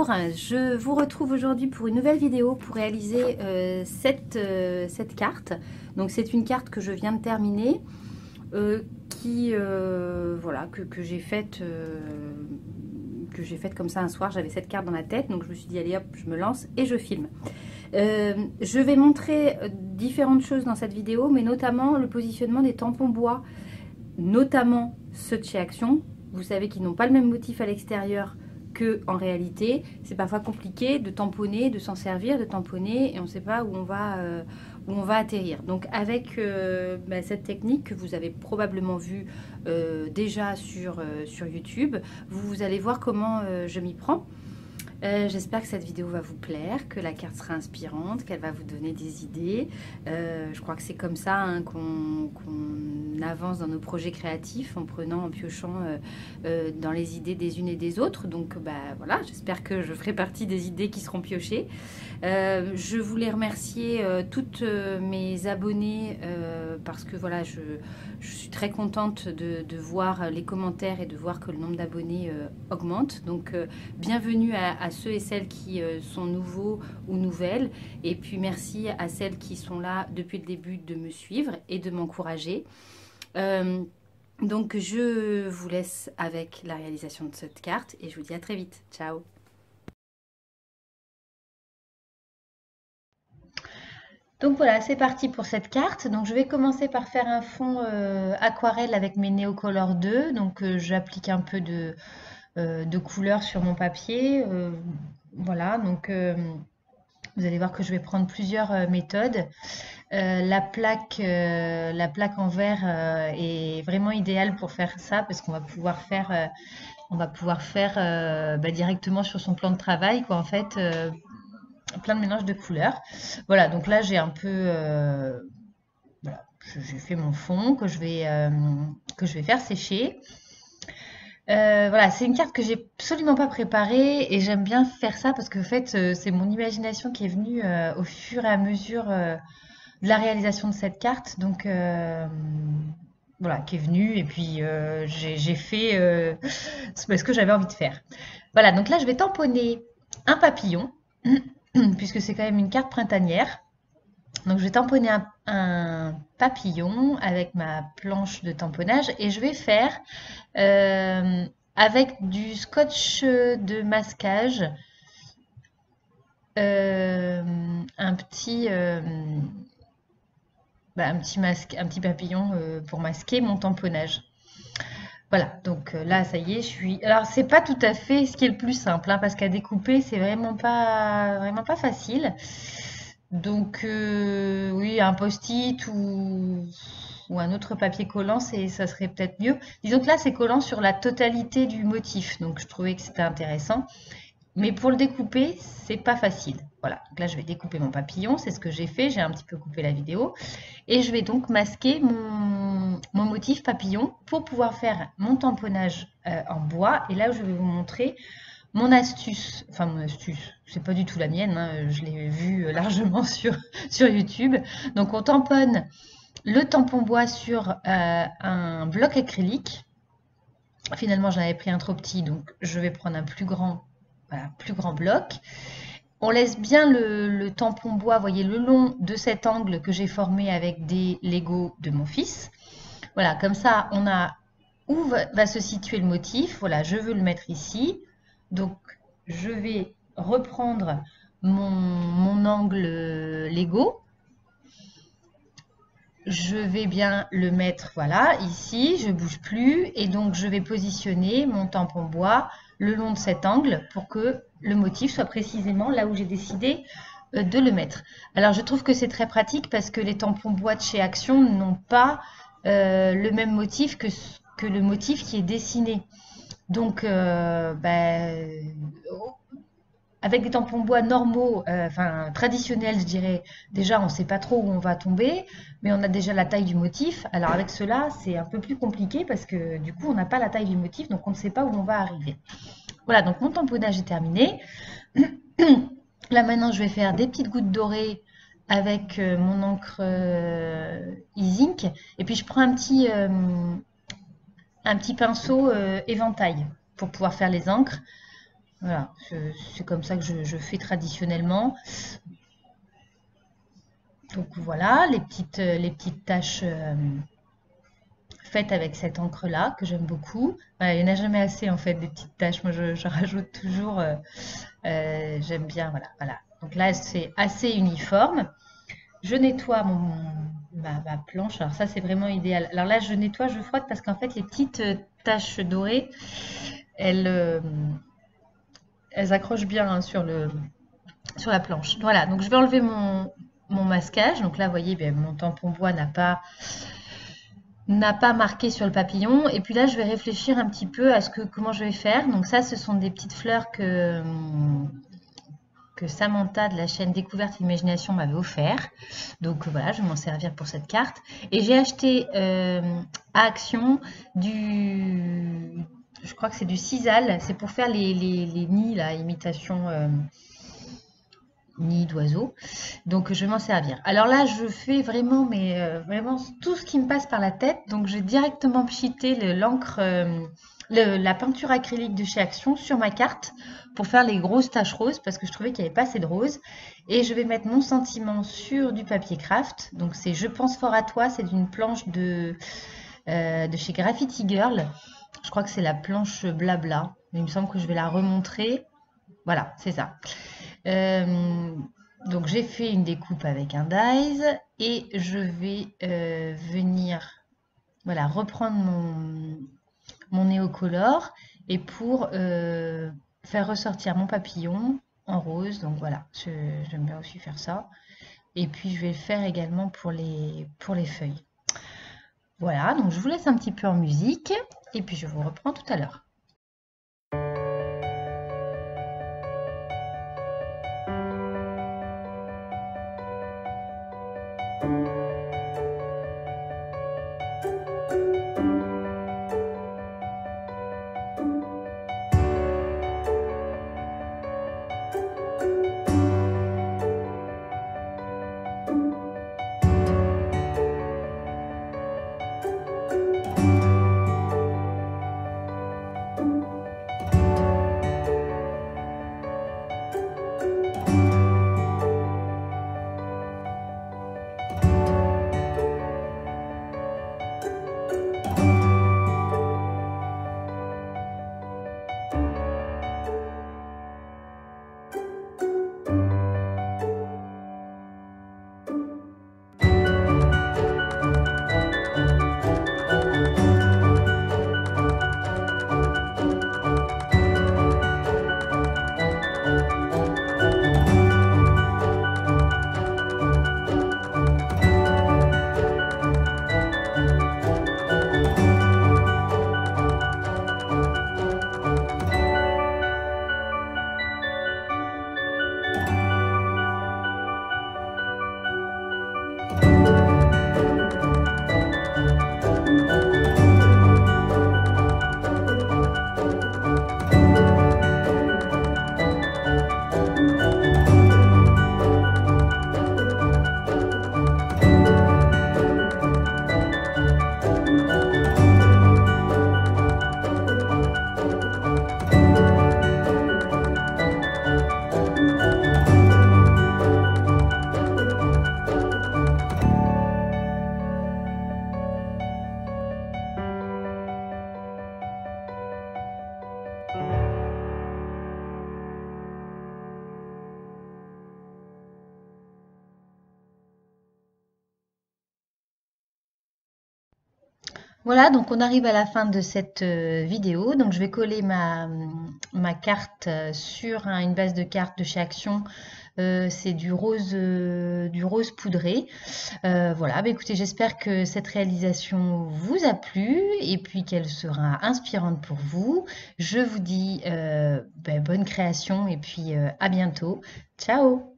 Bonjour, je vous retrouve aujourd'hui pour une nouvelle vidéo pour réaliser cette carte. Donc c'est une carte que je viens de terminer, voilà, que j'ai faite comme ça un soir. J'avais cette carte dans la tête, donc je me suis dit allez hop, je me lance et je filme. Je vais montrer différentes choses dans cette vidéo, mais notamment le positionnement des tampons bois, notamment ceux de chez Action. Vous savez qu'ils n'ont pas le même motif à l'extérieur en réalité. C'est parfois compliqué de tamponner, de s'en servir, de tamponner, et on ne sait pas où on va atterrir. Donc avec cette technique que vous avez probablement vue déjà sur YouTube, vous allez voir comment je m'y prends. J'espère que cette vidéo va vous plaire, que la carte sera inspirante, qu'elle va vous donner des idées. Je crois que c'est comme ça qu'on avance dans nos projets créatifs, en piochant dans les idées des unes et des autres. Donc voilà, j'espère que je ferai partie des idées qui seront piochées. Je voulais remercier toutes mes abonnés parce que voilà, je suis très contente de voir les commentaires et de voir que le nombre d'abonnés augmente. Donc bienvenue à ceux et celles qui sont nouveaux ou nouvelles. Et puis merci à celles qui sont là depuis le début de me suivre et de m'encourager. Donc je vous laisse avec la réalisation de cette carte et je vous dis à très vite. Ciao! Donc voilà, c'est parti pour cette carte. Donc je vais commencer par faire un fond aquarelle avec mes Neocolor 2. Donc j'applique un peu de couleur sur mon papier. Voilà, donc vous allez voir que je vais prendre plusieurs méthodes. La plaque en verre est vraiment idéale pour faire ça parce qu'on va pouvoir faire, directement sur son plan de travail, quoi, en fait, plein de mélanges de couleurs. Voilà, donc là j'ai un peu, voilà, j'ai fait mon fond que je vais faire sécher. Voilà, c'est une carte que j'ai absolument pas préparée et j'aime bien faire ça parce que en fait, c'est mon imagination qui est venue au fur et à mesure de la réalisation de cette carte. Donc voilà, qui est venue et puis j'ai fait ce que j'avais envie de faire. Voilà, donc là je vais tamponner un papillon puisque c'est quand même une carte printanière. Donc je vais tamponner un papillon avec ma planche de tamponnage et je vais faire avec du scotch de masquage un petit papillon pour masquer mon tamponnage. Voilà, donc là, ça y est, je suis... Alors, c'est pas tout à fait ce qui est le plus simple, hein, parce qu'à découper, c'est vraiment pas facile. Donc, oui, un post-it ou un autre papier collant, ça serait peut-être mieux. Disons que là, c'est collant sur la totalité du motif, donc je trouvais que c'était intéressant. Mais pour le découper, c'est pas facile. Voilà, donc là, je vais découper mon papillon, c'est ce que j'ai fait, j'ai un petit peu coupé la vidéo. Et je vais donc masquer mon motif papillon pour pouvoir faire mon tamponnage en bois. Et là, je vais vous montrer mon astuce. Enfin, mon astuce, c'est pas du tout la mienne, hein, je l'ai vue largement sur YouTube. Donc, on tamponne le tampon bois sur un bloc acrylique. Finalement, j'en avais pris un trop petit, donc je vais prendre un plus grand bloc. On laisse bien le tampon bois, voyez, le long de cet angle que j'ai formé avec des Lego de mon fils. Voilà, comme ça, on a où va se situer le motif. Voilà, je veux le mettre ici. Donc, je vais reprendre mon angle Lego. Je vais bien le mettre, voilà, ici, je ne bouge plus. Et donc, je vais positionner mon tampon bois le long de cet angle pour que le motif soit précisément là où j'ai décidé de le mettre. Alors, je trouve que c'est très pratique parce que les tampons bois de chez Action n'ont pas le même motif que le motif qui est dessiné. Donc, avec des tampons bois normaux, enfin traditionnels, je dirais, déjà on ne sait pas trop où on va tomber, mais on a déjà la taille du motif. Alors avec cela, c'est un peu plus compliqué parce que du coup, on n'a pas la taille du motif, donc on ne sait pas où on va arriver. Voilà, donc mon tamponnage est terminé. Là maintenant, je vais faire des petites gouttes dorées avec mon encre e-zinc. Et puis je prends un petit pinceau éventail pour pouvoir faire les encres. Voilà, c'est comme ça que je fais traditionnellement. Donc voilà, les petites taches faites avec cette encre-là que j'aime beaucoup. Voilà, il n'y en a jamais assez en fait des petites taches. Moi, je rajoute toujours. J'aime bien. Voilà, voilà. Donc là, c'est assez uniforme. Je nettoie ma planche. Alors ça, c'est vraiment idéal. Alors là, je nettoie, je frotte parce qu'en fait, les petites taches dorées, elles, euh, elles accrochent bien hein, sur la planche. Voilà, donc je vais enlever mon masquage. Donc là, vous voyez, ben, mon tampon bois n'a pas marqué sur le papillon. Et puis là, je vais réfléchir un petit peu à comment je vais faire. Donc ça, ce sont des petites fleurs que Samantha de la chaîne Découverte Imagination m'avait offert. Donc voilà, je vais m'en servir pour cette carte. Et j'ai acheté à Action je crois que c'est du sisal. C'est pour faire les nids, là, imitation nid d'oiseaux. Donc je vais m'en servir. Alors là, je fais vraiment, mais vraiment tout ce qui me passe par la tête. Donc j'ai directement pchité l'encre, la peinture acrylique de chez Action sur ma carte pour faire les grosses taches roses parce que je trouvais qu'il n'y avait pas assez de rose. Et je vais mettre mon sentiment sur du papier craft. Donc c'est Je pense fort à toi, c'est une planche de chez Graffiti Girl. Je crois que c'est la planche blabla. Il me semble que je vais la remontrer. Voilà, c'est ça. Euh, donc j'ai fait une découpe avec un dies et je vais venir voilà, reprendre mon néocolore et pour faire ressortir mon papillon en rose. Donc voilà, j'aime bien aussi faire ça. Et puis je vais le faire également pour les feuilles. Voilà, donc je vous laisse un petit peu en musique et puis je vous reprends tout à l'heure. Voilà, donc on arrive à la fin de cette vidéo. Donc je vais coller ma carte sur une base de cartes de chez Action. C'est du rose poudré. Voilà, bah écoutez, j'espère que cette réalisation vous a plu et puis qu'elle sera inspirante pour vous. Je vous dis bonne création et puis à bientôt. Ciao!